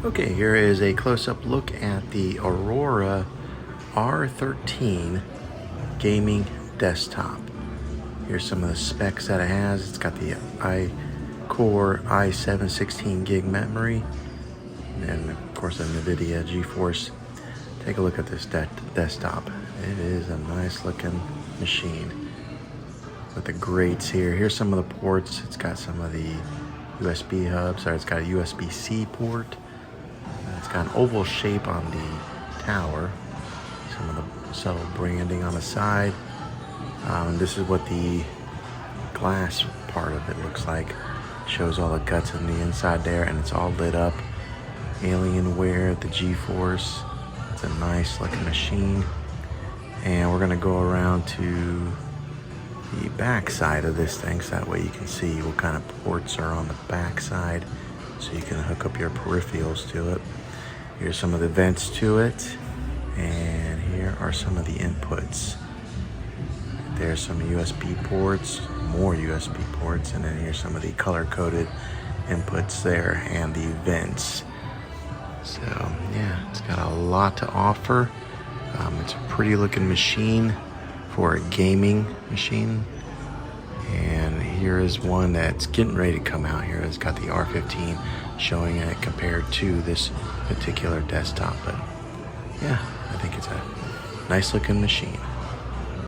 Okay, here is a close-up look at the Aurora R13 gaming desktop. Here's some of the specs that it has. It's got the Core i7 16 gig memory, and of course the NVIDIA GeForce. Take a look at this desktop. It is a nice looking machine with the grates here. Here's some of the ports. It's got some of the USB hubs. It's got a USB-C port. It's got an oval shape on the tower. Some of the subtle branding on the side. This is what the glass part of it looks like. Shows all the guts on the inside there, and it's all lit up. Alienware, the GeForce. It's a nice looking machine. And we're gonna go around to the back side of this thing, so that way you can see what kind of ports are on the back side, so you can hook up your peripherals to it. Here's some of the vents to it, and here are some of the inputs. There's some USB ports, more USB ports, and then here's some of the color-coded inputs there and the vents. So yeah, it's got a lot to offer. It's a pretty looking machine for a gaming machine. And here is one that's getting ready to come out here. It's got the R15 showing it compared to this particular desktop. But yeah, I think it's a nice looking machine.